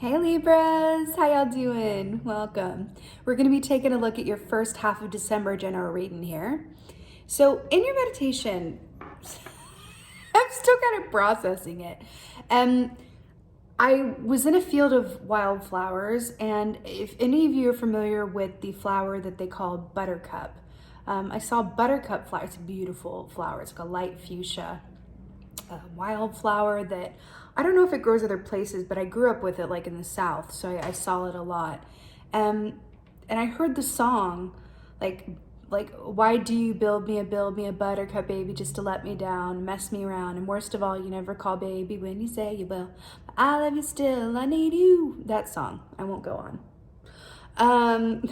Hey Libras, how y'all doing? Welcome. We're going to be taking a look at your first half of December general reading here. So in your meditation, I'm still kind of processing it. I was in a field of wildflowers, and if any of you are familiar with the flower that they call buttercup, I saw buttercup flower. It's a beautiful flower. It's like a light fuchsia wildflower that I don't know if it grows other places, but I grew up with it like in the South, so I saw it a lot. And I heard the song, like why do you build me a buttercup baby just to let me down, mess me around, and worst of all, you never call baby when you say you will. I love you still, I need you. That song. I won't go on.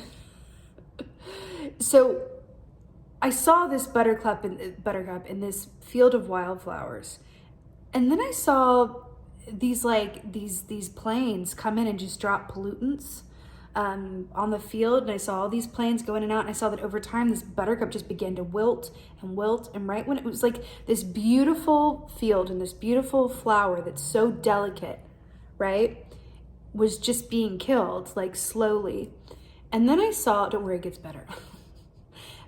So I saw this buttercup in this field of wildflowers. And then I saw these planes come in and just drop pollutants on the field. And I saw all these planes go in and out. And I saw that over time, this buttercup just began to wilt and wilt. And right when it was like this beautiful field and this beautiful flower that's so delicate, right, was just being killed, like slowly. And then I saw, don't worry, it gets better.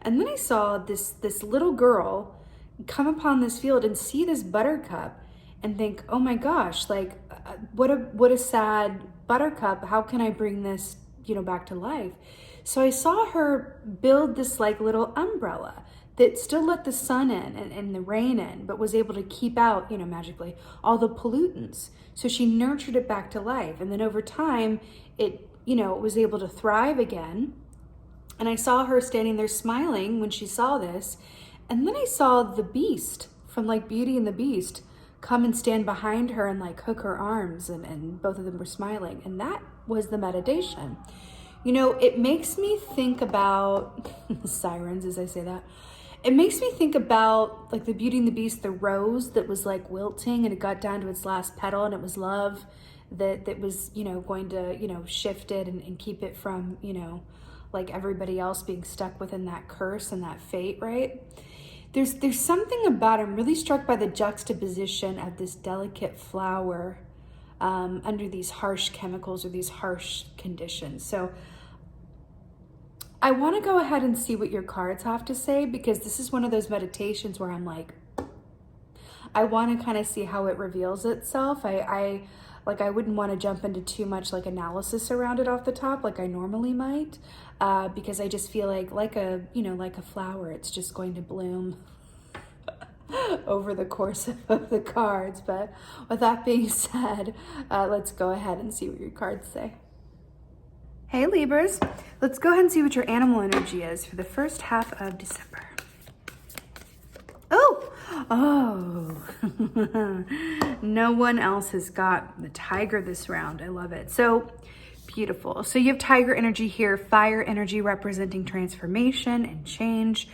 And then I saw this little girl come upon this field and see this buttercup and think, oh my gosh, like what a sad buttercup. How can I bring this, back to life? So I saw her build this like little umbrella that still let the sun in and the rain in, but was able to keep out, magically, all the pollutants. So she nurtured it back to life. And then over time, it was able to thrive again. And I saw her standing there smiling when she saw this. And then I saw the beast from like Beauty and the Beast come and stand behind her and like hook her arms, and both of them were smiling. And that was the meditation. It makes me think about sirens as I say that. It makes me think about like the Beauty and the Beast, the rose that was like wilting and it got down to its last petal, and it was love that was, going to, shift it and keep it from, like everybody else being stuck within that curse and that fate, right? There's something about, I'm really struck by the juxtaposition of this delicate flower under these harsh chemicals or these harsh conditions. So I want to go ahead and see what your cards have to say, because this is one of those meditations where I'm like, I want to kind of see how it reveals itself. I wouldn't want to jump into too much like analysis around it off the top like I normally might, because I just feel like a flower, it's just going to bloom over the course of the cards. But with that being said, let's go ahead and see what your cards say. Hey Libras, let's go ahead and see what your animal energy is for the first half of December. Oh, no one else has got the tiger this round. I love it. So beautiful. So you have tiger energy here, fire energy representing transformation and change.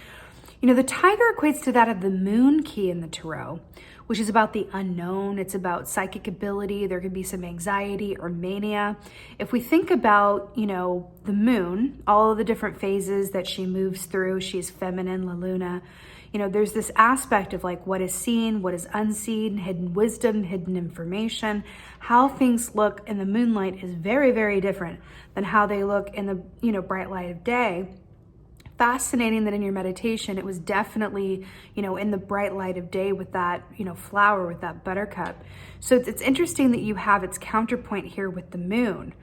The tiger equates to that of the moon key in the tarot, which is about the unknown. It's about psychic ability. There could be some anxiety or mania. If we think about, the moon, all of the different phases that she moves through, she's feminine, La Luna. There's this aspect of like what is seen, what is unseen, hidden wisdom, hidden information. How things look in the moonlight is very, very different than how they look in the, bright light of day. Fascinating that in your meditation, it was definitely, in the bright light of day with that, flower, with that buttercup. So it's interesting that you have its counterpoint here with the moon.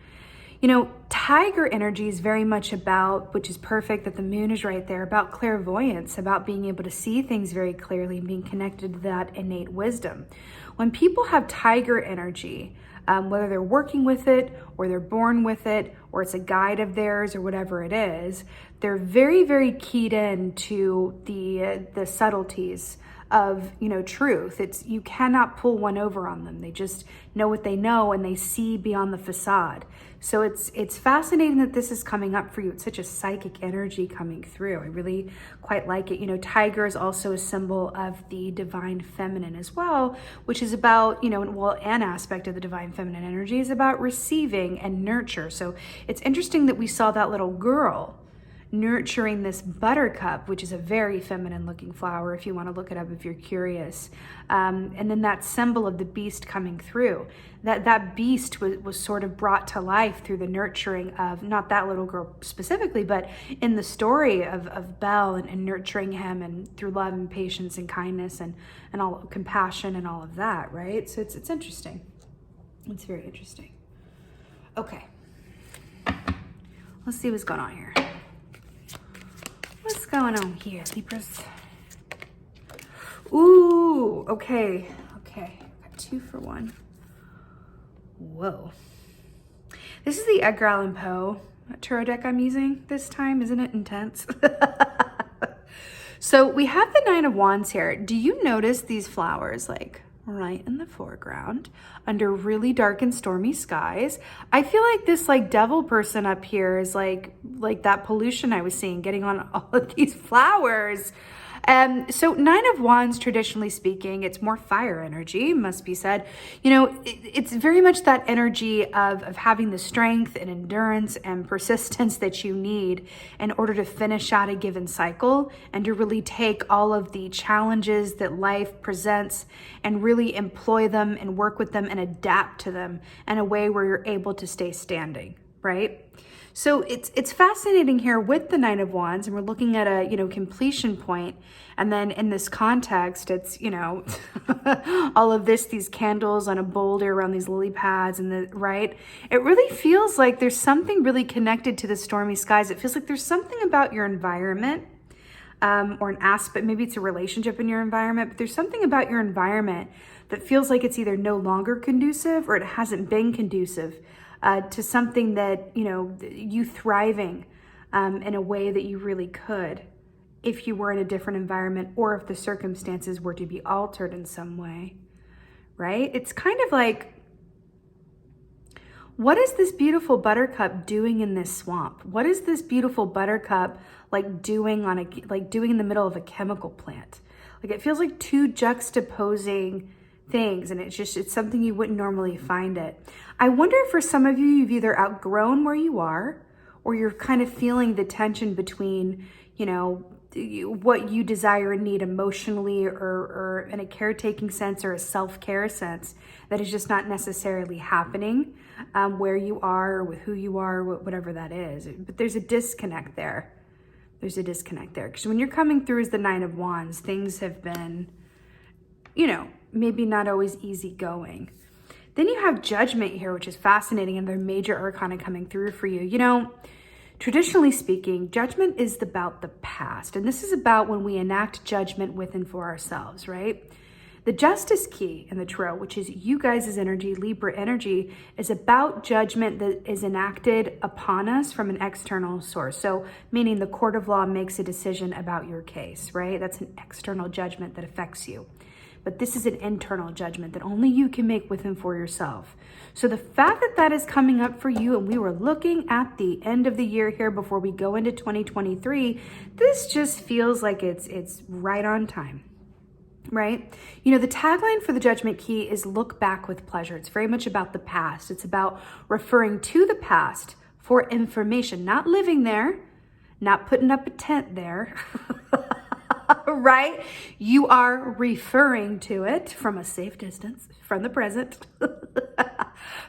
Tiger energy is very much about, which is perfect that the moon is right there, about clairvoyance, about being able to see things very clearly and being connected to that innate wisdom. When people have tiger energy, whether they're working with it or they're born with it or it's a guide of theirs or whatever it is, they're very, very keyed in to the subtleties of, truth. You cannot pull one over on them. They just know what they know and they see beyond the facade. So it's fascinating that this is coming up for you. It's such a psychic energy coming through. I really quite like it. Tiger is also a symbol of the divine feminine as well, which is about, an aspect of the divine feminine energy is about receiving and nurture. So it's interesting that we saw that little girl nurturing this buttercup, which is a very feminine looking flower if you want to look it up if you're curious. And then that symbol of the beast coming through. That beast was sort of brought to life through the nurturing of, not that little girl specifically, but in the story of Belle and nurturing him, and through love and patience and kindness and all compassion and all of that, right? So it's interesting. It's very interesting. Okay. Let's see what's going on here. What's going on here, Libras? Ooh, okay. Got 2 for 1. Whoa. This is the Edgar Allan Poe tarot deck I'm using this time. Isn't it intense? So we have the 9 of Wands here. Do you notice these flowers like right in the foreground under really dark and stormy skies? I feel like this like devil person up here is like that pollution I was seeing getting on all of these flowers. So 9 of Wands, traditionally speaking, it's more fire energy, must be said. You know, it's very much that energy of having the strength and endurance and persistence that you need in order to finish out a given cycle and to really take all of the challenges that life presents and really employ them and work with them and adapt to them in a way where you're able to stay standing, right? So it's fascinating here with the 9 of Wands, and we're looking at a, completion point. And then in this context, it's, all of these candles on a boulder around these lily pads and right? It really feels like there's something really connected to the stormy skies. It feels like there's something about your environment, or an aspect, maybe it's a relationship in your environment, but there's something about your environment that feels like it's either no longer conducive or it hasn't been conducive to something that, you thriving in a way that you really could if you were in a different environment or if the circumstances were to be altered in some way, right? It's kind of like, what is this beautiful buttercup doing in this swamp? What is this beautiful buttercup doing doing in the middle of a chemical plant? Like, it feels like 2 juxtaposing things, and it's something you wouldn't normally find it. I wonder if for some of you, you've either outgrown where you are, or you're kind of feeling the tension between, what you desire and need emotionally or in a caretaking sense or a self-care sense that is just not necessarily happening where you are or with who you are, whatever that is. But there's a disconnect there. Because when you're coming through as the 9 of Wands, things have been, maybe not always easy going. Then you have Judgment here, which is fascinating, and their major arcana coming through for you. Traditionally speaking, Judgment is about the past, and this is about when we enact judgment with and for ourselves, right? The Justice key in the tarot, which is you guys' energy, Libra energy, is about judgment that is enacted upon us from an external source. So meaning the court of law makes a decision about your case, right? That's an external judgment that affects you. But this is an internal judgment that only you can make with and for yourself. So the fact that that is coming up for you, and we were looking at the end of the year here before we go into 2023, this just feels like it's right on time, right? The tagline for the Judgment key is look back with pleasure. It's very much about the past. It's about referring to the past for information, not living there, not putting up a tent there, right? You are referring to it from a safe distance from the present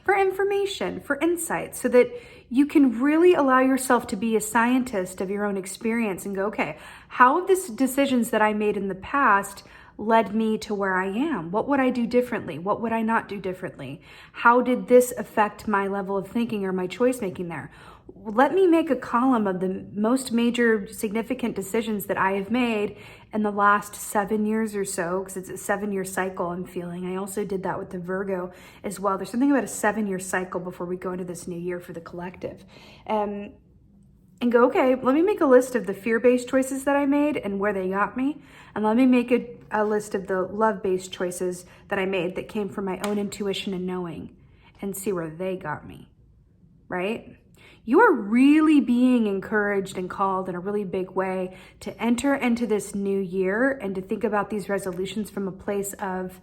for information, for insight, so that you can really allow yourself to be a scientist of your own experience and go, okay, how have these decisions that I made in the past led me to where I am? What would I do differently? What would I not do differently? How did this affect my level of thinking or my choice making there? Let me make a column of the most major significant decisions that I have made in the last 7 years or so, because it's a 7-year cycle I'm feeling. I also did that with the Virgo as well. There's something about a 7-year cycle before we go into this new year for the collective. And go, okay, let me make a list of the fear-based choices that I made and where they got me. And let me make a list of the love-based choices that I made that came from my own intuition and knowing, and see where they got me, right? You are really being encouraged and called in a really big way to enter into this new year and to think about these resolutions from a place of,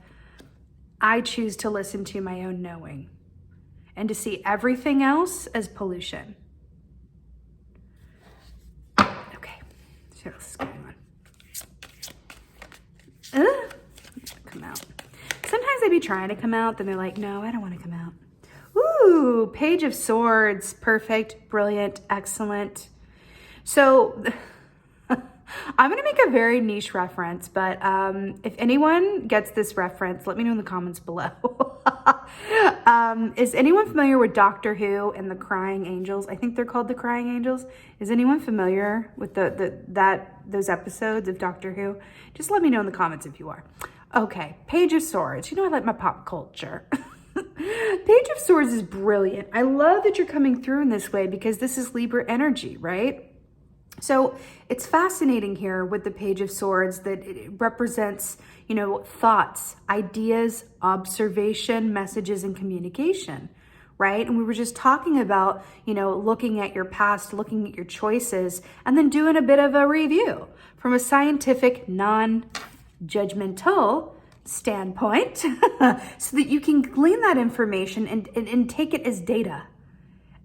I choose to listen to my own knowing and to see everything else as pollution. what else is going on. Come out. Sometimes they be trying to come out, then they're like, no, I don't want to come out. Ooh, Page of Swords. Perfect, brilliant, excellent. So I'm going to make a very niche reference, but if anyone gets this reference, let me know in the comments below. Is anyone familiar with Doctor Who and the Crying Angels? I think they're called the Crying Angels. Is anyone familiar with those episodes of Doctor Who? Just let me know in the comments if you are. Okay, Page of Swords. You know I like my pop culture. Page of Swords is brilliant. I love that you're coming through in this way because this is Libra energy, right? So it's fascinating here with the Page of Swords that it represents, you know, thoughts, ideas, observation, messages, and communication, right? And we were just talking about, you know, looking at your past, looking at your choices, and then doing a bit of a review from a scientific, non-judgmental standpoint so that you can glean that information and take it as data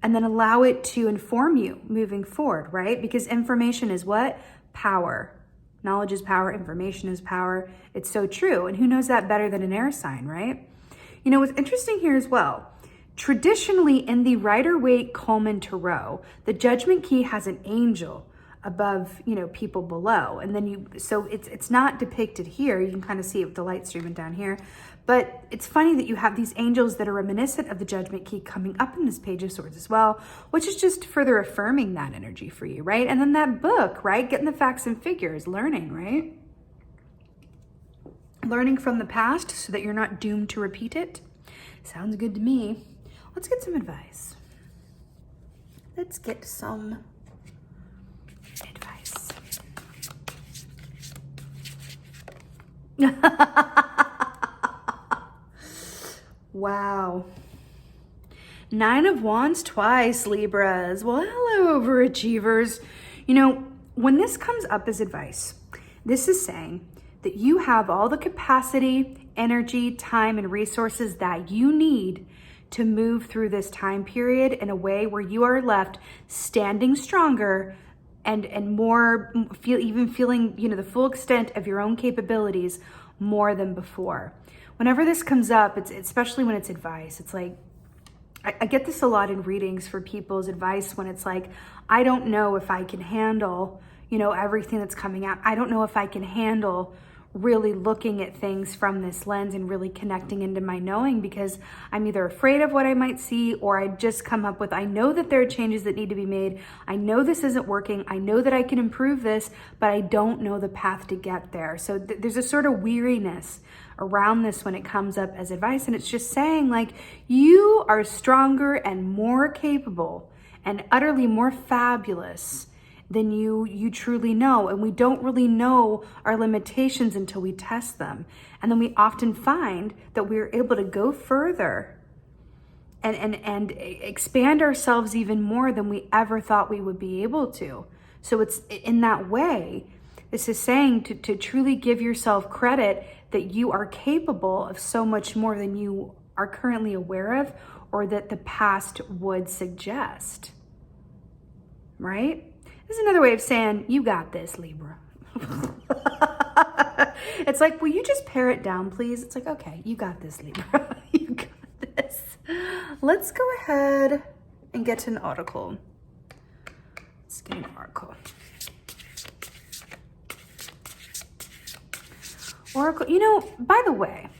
and then allow it to inform you moving forward, right? Because information is what? Power. Knowledge is power. Information is power. It's so true. And who knows that better than an air sign, right? You know, what's interesting here as well, traditionally in the Rider-Waite Coleman Tarot, the Judgment Key has an angel above, you know, people below. And then so it's not depicted here. You can kind of see it with the light streaming down here. But it's funny that you have these angels that are reminiscent of the Judgment Key coming up in this Page of Swords as well, which is just further affirming that energy for you, right? And then that book, right? Getting the facts and figures, learning, right? Learning from the past so that you're not doomed to repeat it. Sounds good to me. Let's get some advice. Let's get some advice. Wow. 9 of Wands twice, Libras. Well, hello, overachievers. You know, when this comes up as advice, this is saying that you have all the capacity, energy, time, and resources that you need to move through this time period in a way where you are left standing stronger and more, feeling, you know, the full extent of your own capabilities more than before. Whenever this comes up, it's especially when it's advice, it's like, I get this a lot in readings for people's advice when it's like, I don't know if I can handle, you know, everything that's coming out. I don't know if I can handle really looking at things from this lens and really connecting into my knowing because I'm either afraid of what I might see or I just come up with, I know that there are changes that need to be made. I know this isn't working. I know that I can improve this, but I don't know the path to get there. So there's a sort of weariness around this when it comes up as advice. And it's just saying like, you are stronger and more capable and utterly more fabulous than you truly know. And we don't really know our limitations until we test them. And then we often find that we're able to go further and expand ourselves even more than we ever thought we would be able to. So it's in that way, this is saying to truly give yourself credit that you are capable of so much more than you are currently aware of or that the past would suggest, right? This is another way of saying, you got this, Libra. It's like, will you just pare it down, please? It's like, okay, you got this, Libra. You got this. Let's go ahead and get to an oracle. Let's get an oracle. Oracle, you know, by the way,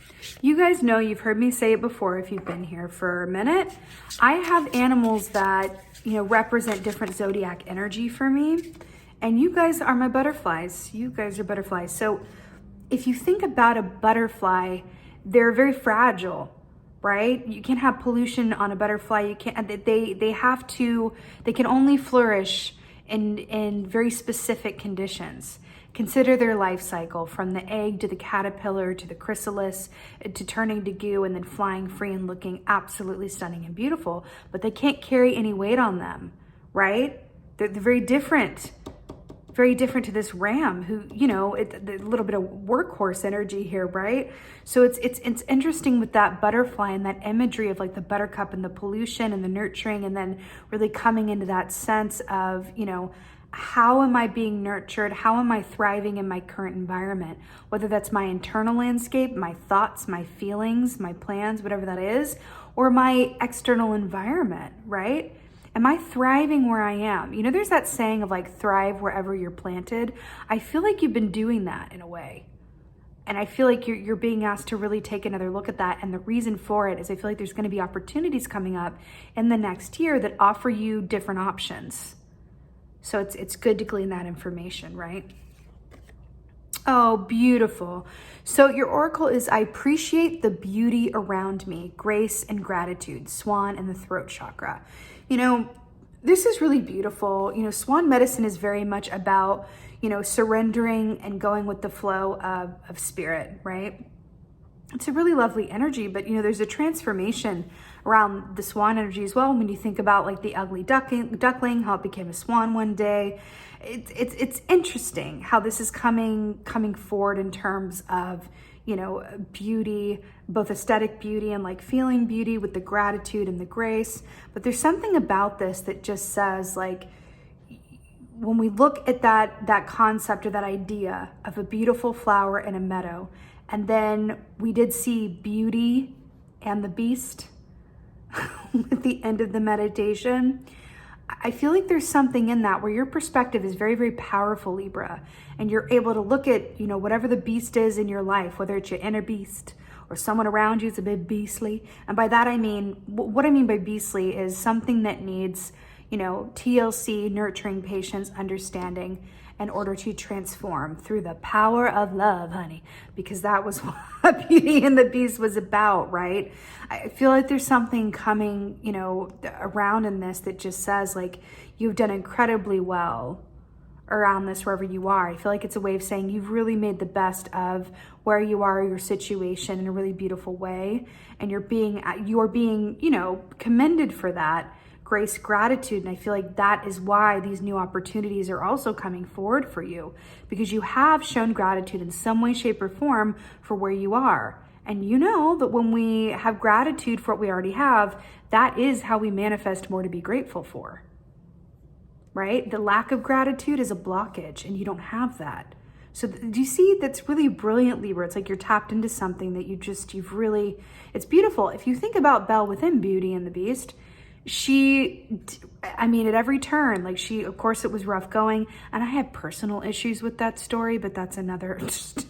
you guys know, you've heard me say it before if you've been here for a minute. I have animals that, you know, represent different zodiac energy for me. And you guys are my butterflies. You guys are butterflies. So if you think about a butterfly, they're very fragile, right? You can't have pollution on a butterfly. You can't, they can only flourish in very specific conditions. Consider their life cycle from the egg to the caterpillar to the chrysalis to turning to goo and then flying free and looking absolutely stunning and beautiful, but they can't carry any weight on them, right? They're very different to this ram who, you know, a little bit of workhorse energy here, right? So it's interesting with that butterfly and that imagery of like the buttercup and the pollution and the nurturing and then really coming into that sense of, you know, How am I being nurtured? How am I thriving in my current environment? Whether that's my internal landscape, my thoughts, my feelings, my plans, whatever that is, or my external environment, right? Am I thriving where I am? You know, there's that saying of like, thrive wherever you're planted. I feel like you've been doing that in a way. And I feel like you're being asked to really take another look at that. And the reason for it is I feel like there's going to be opportunities coming up in the next year that offer you different options. So it's good to glean that information, right? Oh, beautiful. So your oracle is, I appreciate the beauty around me, grace and gratitude, swan and the throat chakra. You know, this is really beautiful. You know, swan medicine is very much about, you know, surrendering and going with the flow of spirit, right? It's a really lovely energy, but you know, there's a transformation around the swan energy as well. When you think about like the ugly duckling, how it became a swan one day, it's interesting how this is coming forward in terms of, you know, beauty, both aesthetic beauty and like feeling beauty with the gratitude and the grace. But there's something about this that just says like, when we look at that concept or that idea of a beautiful flower in a meadow, and then we did see beauty and the beast at the end of the meditation, I feel like there's something in that where your perspective is very, very powerful, Libra, and you're able to look at, you know, whatever the beast is in your life, whether it's your inner beast or someone around you is a bit beastly. And by that, I mean, what I mean by beastly is something that needs, you know, TLC, nurturing, patience, understanding, in order to transform through the power of love, honey, because that was what Beauty and the Beast was about, right? I feel like there's something coming, you know, around in this that just says like, you've done incredibly well around this wherever you are. I feel like it's a way of saying you've really made the best of where you are, your situation, in a really beautiful way. And you're being, you know, commended for that. Grace, gratitude, and I feel like that is why these new opportunities are also coming forward for you, because you have shown gratitude in some way, shape, or form for where you are. And you know that when we have gratitude for what we already have, that is how we manifest more to be grateful for, right? The lack of gratitude is a blockage, and you don't have that. So do you see, that's really brilliant, Libra. It's like you're tapped into something that you've really, it's beautiful. If you think about Belle within Beauty and the Beast, I mean, at every turn, like of course it was rough going, and I had personal issues with that story, but that's another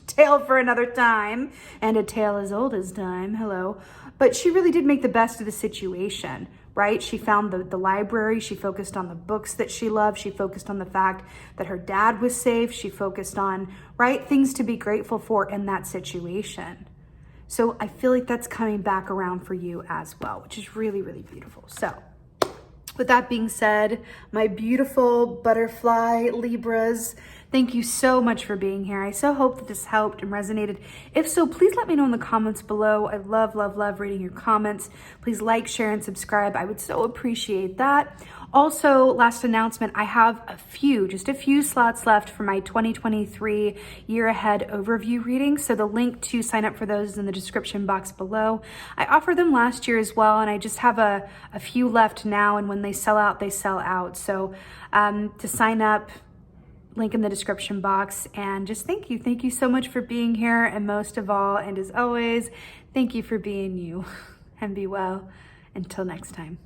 tale for another time, and a tale as old as time, hello. But she really did make the best of the situation, right? She found the library, she focused on the books that she loved, she focused on the fact that her dad was safe, she focused on, right, things to be grateful for in that situation. So I feel like that's coming back around for you as well, which is really, really beautiful. So with that being said, my beautiful butterfly Libras, thank you so much for being here. I so hope that this helped and resonated. If so, please let me know in the comments below. I love, love, love reading your comments. Please like, share, and subscribe. I would so appreciate that. Also, last announcement, I have just a few slots left for my 2023 year ahead overview readings. So the link to sign up for those is in the description box below. I offered them last year as well, and I just have a few left now, and when they sell out, they sell out. So to sign up, link in the description box, and just thank you. Thank you so much for being here, and most of all, and as always, thank you for being you, and be well. Until next time.